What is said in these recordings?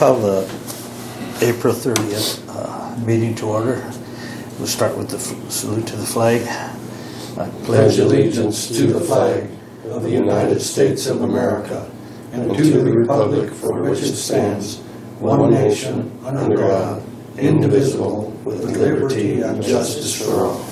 Call the April 30th meeting to order. We'll start with the salute to the flag. I Pledge allegiance to the flag of the United States of America and to the republic for which it stands, one nation, under God, indivisible, with liberty and justice for all.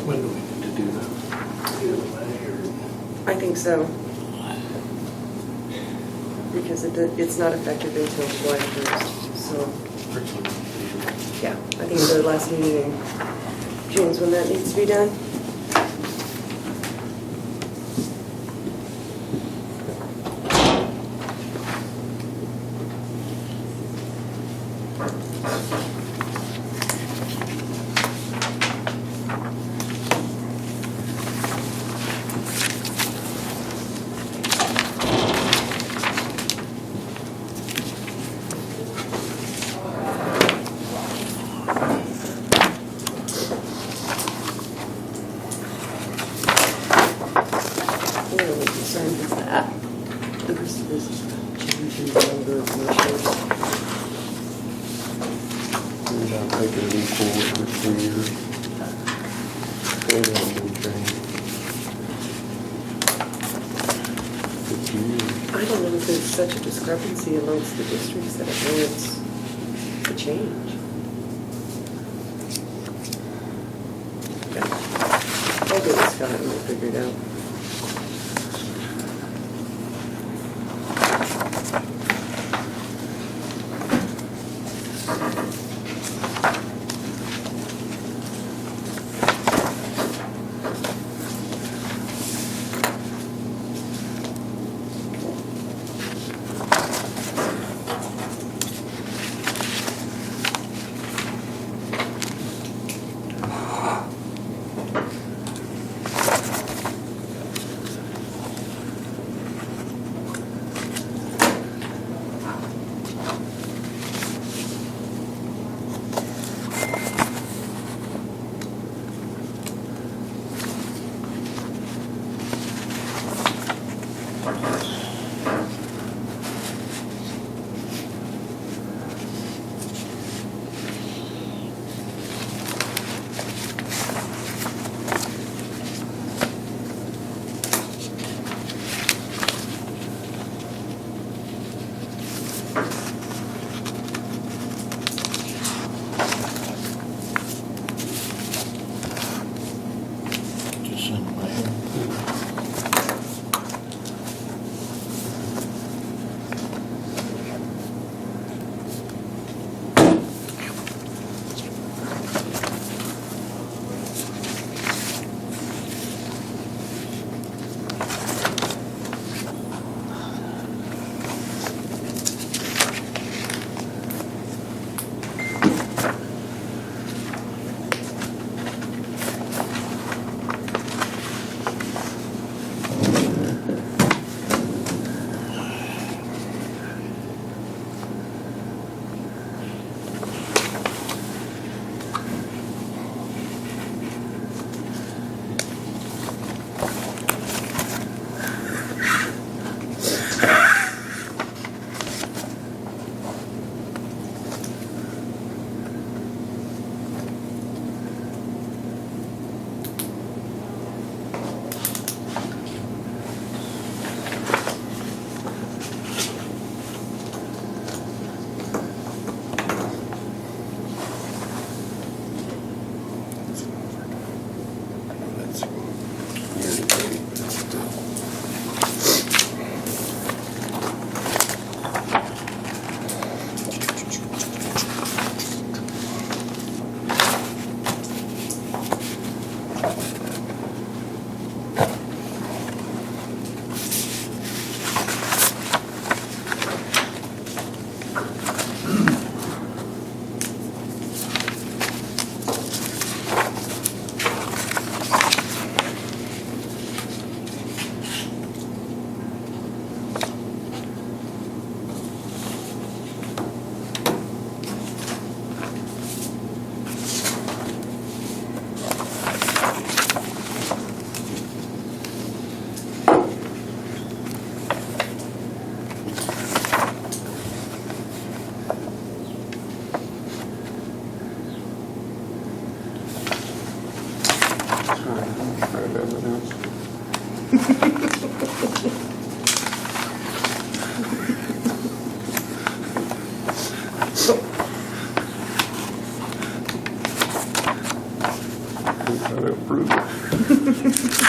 When do we need to do that? I think so. Because it's not effective until July 1st, so, yeah. I think the last meeting in June is when that needs to be done. The only concern is that the rest of this change in the number of commissioners. We're not making it equal every 3 years. They don't do change. 50 years. I don't know if there's such a discrepancy amongst the districts that it warrants a change. Okay. I'll get with Scott and we'll figure it out. Gotta approve it.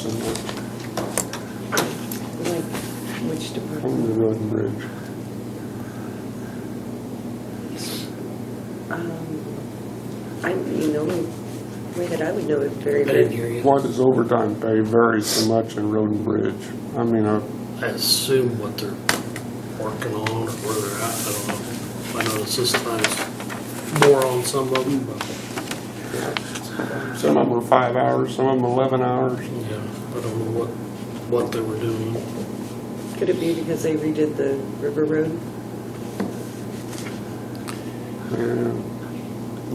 person Like, which on department? the road and bridge. The only way that I would know it very I didn't good. hear you. Why does overtime pay vary so much in road and bridge? I mean, I assume what they're working on or where they're at, I don't know. I notice this time's more on some of them, but some of them are 5 hours, some of them 11 hours. yeah, I don't know what they were doing. Could it be because they redid the River Road? And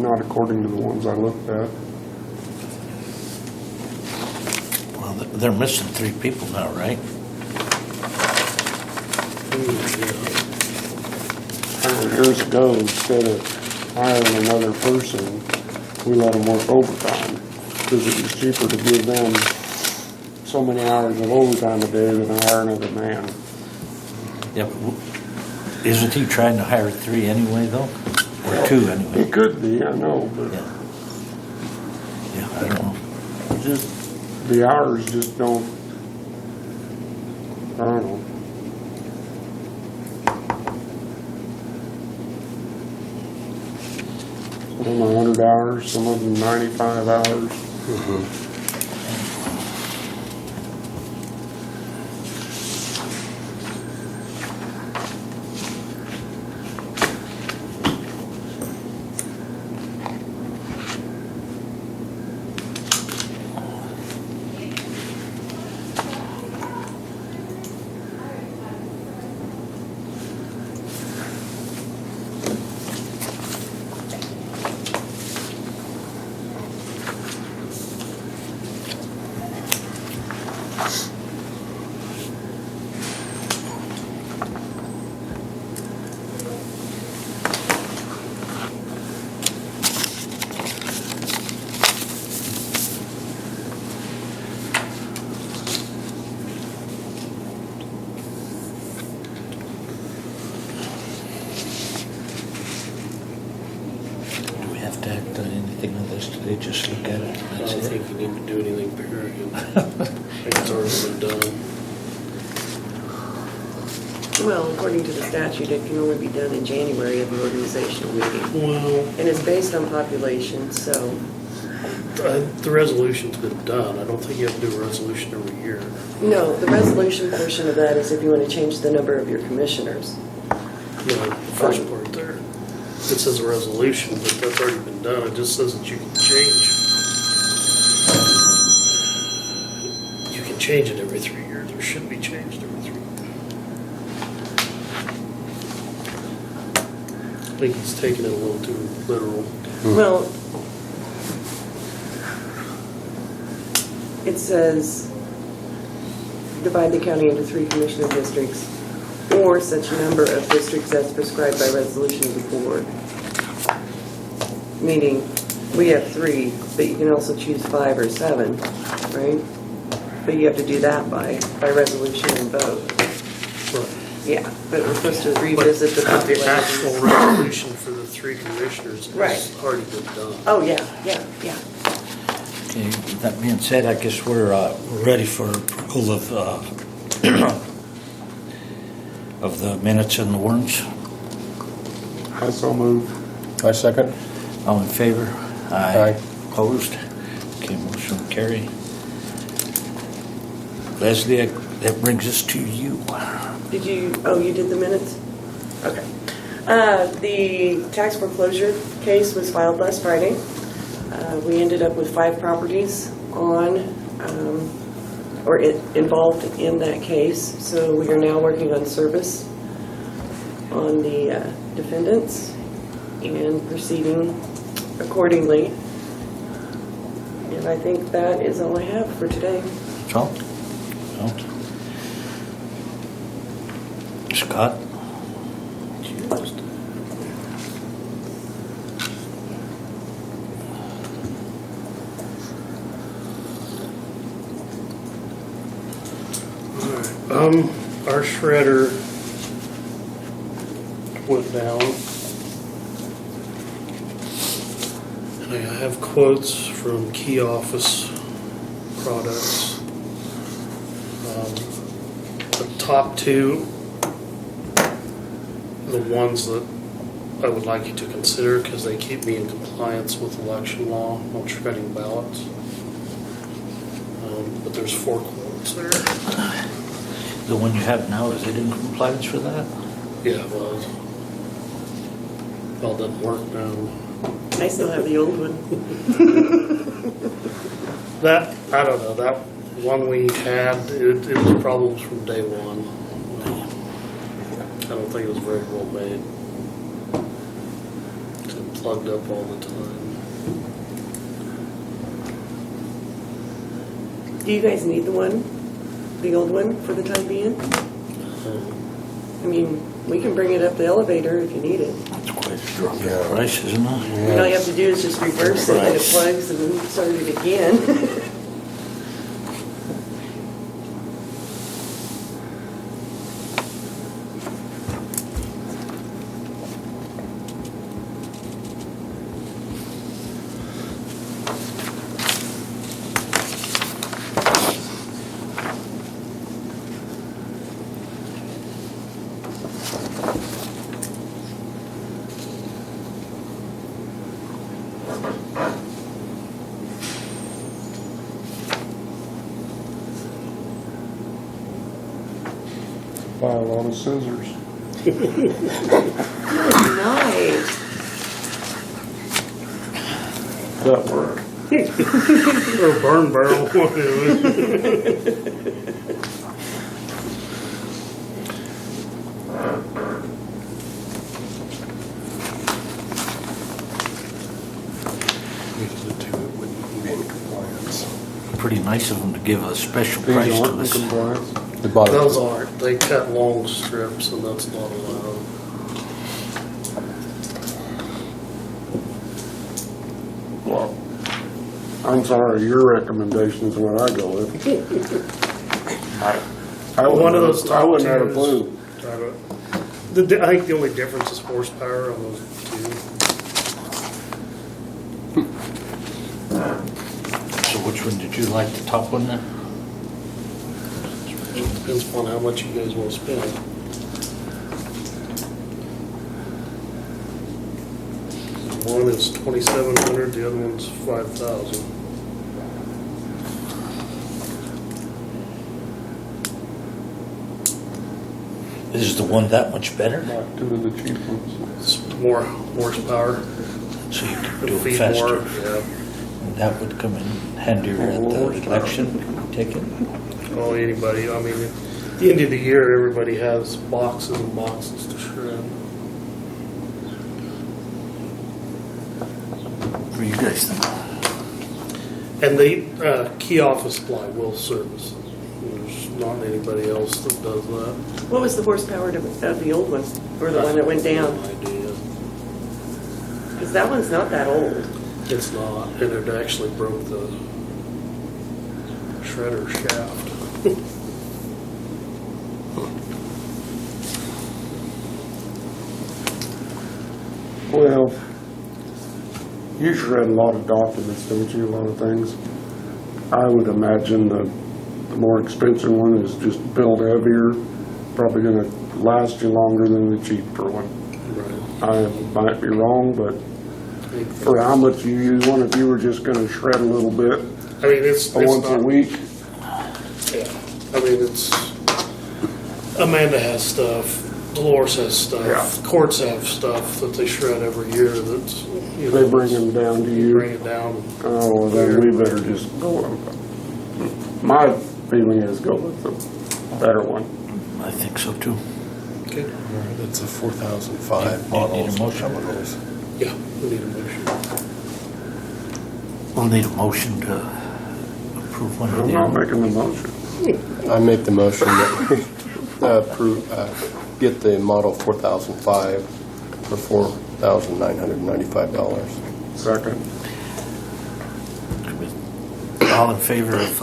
not according to the ones I looked at. Well, they're missing 3 people now, right? Years ago, instead of hiring another person, we let them work overtime because it was cheaper to give them so many hours of overtime a day than to hire another man. Yeah, but isn't he trying to hire 3 anyway, though? Or 2 anyway? It could be, I know, but Yeah. Yeah, I don't know. just the hours just don't. I don't know. Some of them 100 hours, some of them 95 hours. Do we have to act on anything on this today? Just look at it? I That's don't it? think you need to do anything, period. I think it's already been done. Well, according to the statute, it can only be done in January of the organizational meeting. Well, And it's based on population, so, the resolution's been done. I don't think you have to do a resolution every year. no, the resolution portion of that is if you want to change the number of your commissioners. You know, the first part there, it says a resolution, but that's already been done. It just says that you can change. You can change it every 3 years, or should be changed every 3 years. I think he's taking it a little too literal. Well, it says, divide the county into 3 commissioner districts, or such number of districts as prescribed by resolution of the board. Meaning, we have 3, but you can also choose 5 or 7, right? But you have to do that by resolution and vote. Right. Yeah, but we're supposed to revisit the But the actual population. resolution for the 3 commissioners Right. has already been done. Oh, yeah. Okay, with that being said, I guess we're ready for approval of the minutes and the warrants. I so moved. I second. All in favor? Aye. Opposed? Okay, motion will carry. Leslie, that brings us to you. Did you, you did the minutes? Okay. The tax foreclosure case was filed last Friday. We ended up with 5 properties involved in that case. So we are now working on service on the defendants and proceeding accordingly. And I think that is all I have for today. So? No? Scott? Our shredder went down. And I have quotes from Key Office Products. The top two, the ones that I would like you to consider, because they keep me in compliance with election law on shredding ballots. But there's 4 quotes there. The one you have now, is it in compliance for that? Yeah, it was. Well, it doesn't work now. I still have the old one. That, I don't know, that one we had, it was problems from day one. I don't think it was very well made. It plugged up all the time. Do you guys need the old one for the time being? I mean, we can bring it up the elevator if you need it. That's quite a drop in price, isn't it? And all you have to do is just reverse it and it plugs and then start it again. Buy a lot of scissors. Nice. That work. Or a burn barrel, whatever. These are the two that wouldn't be in compliance. Pretty nice of them to give a special These price to aren't in us. compliance. The bottom. Those aren't, they cut long strips and that's not allowed. Well, I'm sorry, your recommendation is what I go with. I One of those I top wouldn't have a twos. clue. I think the only difference is horsepower on those two. So which one did you like, the top one then? It depends upon how much you guys want to spend. One is 2,700, the other one's 5,000. Is the one that much better? Not two of the cheap ones. It's more horsepower, So you can the do it feed faster. more, yeah. And that would come in handier at the election ticket. Well, anybody, I mean, at the end of the year, everybody has boxes and boxes to shred. What do you guys think? And the key office supply will service. There's not anybody else that does that. What was the horsepower of the old one, or the one that went down? No idea. Because that one's not that old. It's not, and it actually broke the shredder shaft. Well, you shred a lot of documents, don't you, a lot of things? I would imagine the more expensive one is just built heavier, probably gonna last you longer than the cheaper one. Right. I might be wrong, but for how much you use one, if you were just gonna shred a little bit I mean, it's once a not, week, yeah. I mean, it's, Amanda has stuff, Dolores has stuff, Yeah. courts have stuff that they shred every year that's, you know. they bring them down to You bring you. it down. Oh, well, then we better just go. My feeling is go with the better one. I think so too. Okay. That's a 4005 Do you model. need a motion? Yeah, we need a motion. We'll need a motion to approve one of I'm not the. making the motion. I make the motion that we get the model 4005 for $4,995. Second. All in favor of,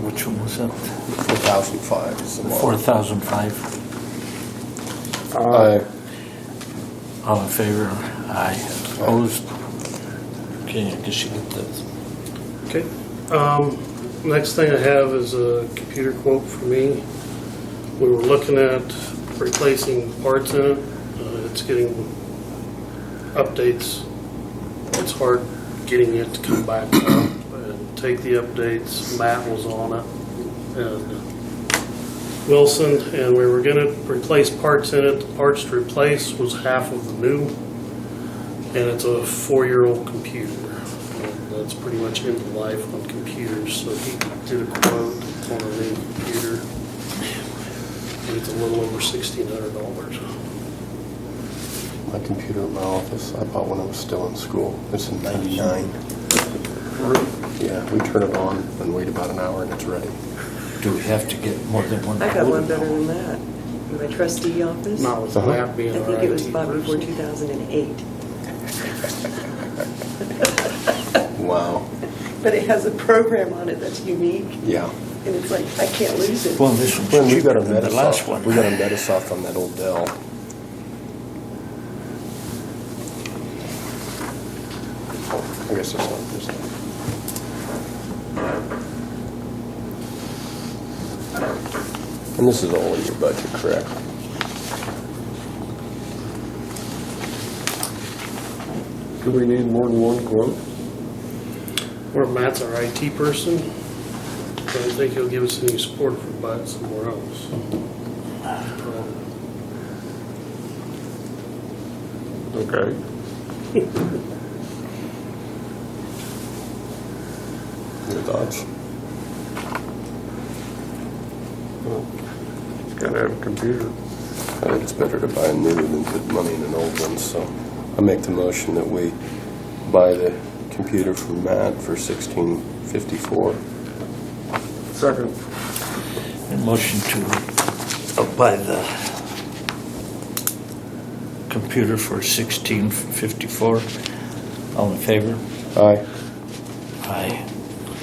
which one was that? 4005 is the model. 4,005. Aye. All in favor? Aye. Opposed? Okay, I guess you get the, Okay. Next thing I have is a computer quote for me. We were looking at replacing parts in it. It's getting updates. It's hard getting it to come back up and take the updates. Matt was on it and Wilson, and we were gonna replace parts in it. The parts to replace was half of the new, and it's a 4-year-old computer. And that's pretty much end of life on computers, so he did a quote on a new computer. And it's a little over $1,600. My computer in my office, I bought when I was still in school. It's in '99. Yeah, we turn it on and wait about an hour and it's ready. Do we have to get more than one? I got one quote? better than that. In my trustee office. Not with Uh-huh. Matt being I our think it was IT bought before person. 2008. Wow. But it has a program on it that's unique, Yeah. and it's like, I can't lose it. Well, this one's When we cheaper got a than the last Metasoft, one. we got a Metasoft on that old Dell. I guess that's not this. And this is all in your budget, correct? Do we need more than one quote? Where Matt's our IT person, but I don't think he'll give us any support if we buy it somewhere else. Okay. Your thoughts? Well, it's gotta have a computer. I think it's better to buy a new than put money in an old one, so I make the motion that we buy the computer from Matt for $1,654. Second. And motion to buy the computer for $1,654. All in favor? Aye. Aye.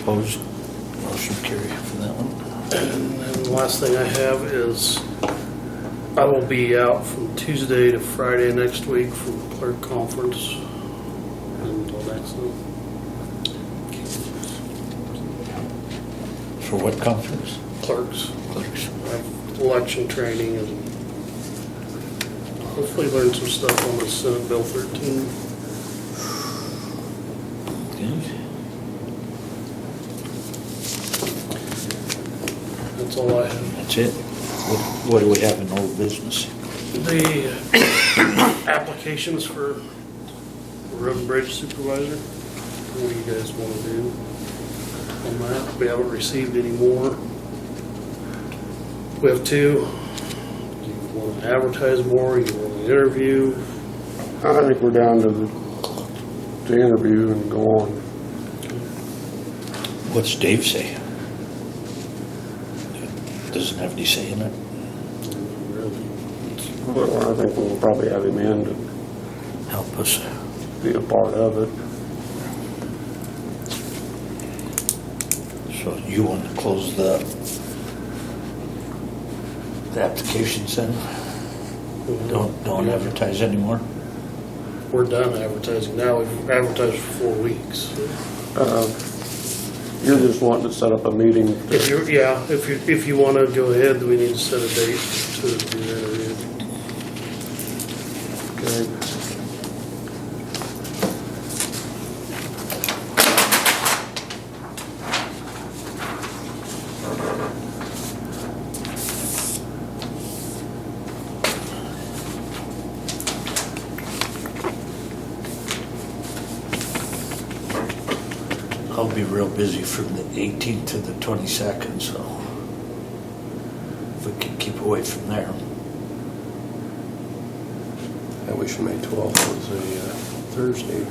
Opposed? Motion carried for that one. And then the last thing I have is I will be out from Tuesday to Friday next week from the clerk conference until next week. For what conference? Clerks, Clerks. election training, and hopefully learn some stuff on the Senate Bill 13. Okay. That's all I have. That's it? What do we have in old business? The applications for road and bridge supervisor, what do you guys want to do on that? We haven't received any more. We have 2. Do you want to advertise more? You want to interview? I think we're down to the interview and go on. What's Dave say? Doesn't have any say in it? Really? Well, I think we'll probably have him in to Help us. be a part of it. So you want to close the applications then? Don't advertise anymore? We're done advertising now. We've advertised for 4 weeks. You're just wanting to set up a meeting. If you want to go ahead, then we need to set a date to do the interview. Okay. I'll be real busy from the 18th to the 22nd, so if we can keep away from there. I wish May 12th was a Thursday.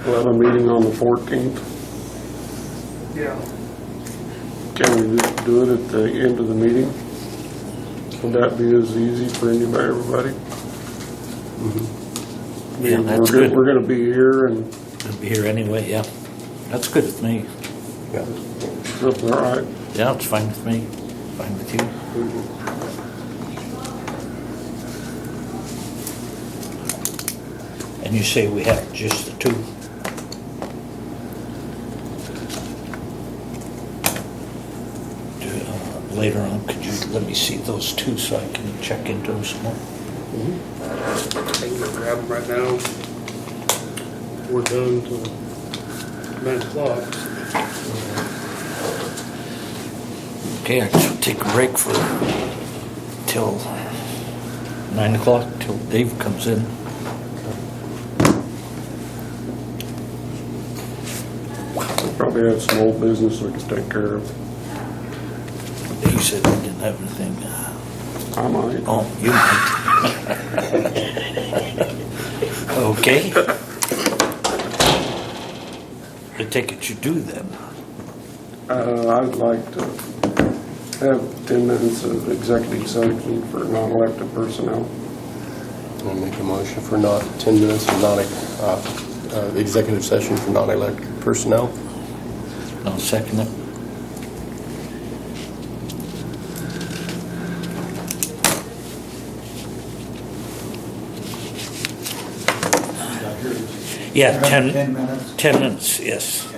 We'll have a meeting on the 14th. Yeah. Can we just do it at the end of the meeting? Would that be as easy for everybody? I mean, Yeah, that's we're good. We're gonna be here and, I'll be here anyway, yeah. That's good with me. Yeah. all right. Yeah, it's fine with me. Fine with you? And you say we have just the two? Later on, could you let me see those two so I can check into them some more? I can go grab them right now. We're done till 9 o'clock. Okay, I guess we'll take a break for, till 9 o'clock, till Dave comes in. Probably have some old business we could take care of. He said he didn't have anything. I might. Oh, you might. Okay. I take it you do then. I'd like to have 10 minutes of executive session for non-elected personnel. I'll make a motion for 10 minutes of executive session for non-elected personnel. I'll second it. Yeah, 10 minutes. 10 minutes, yes.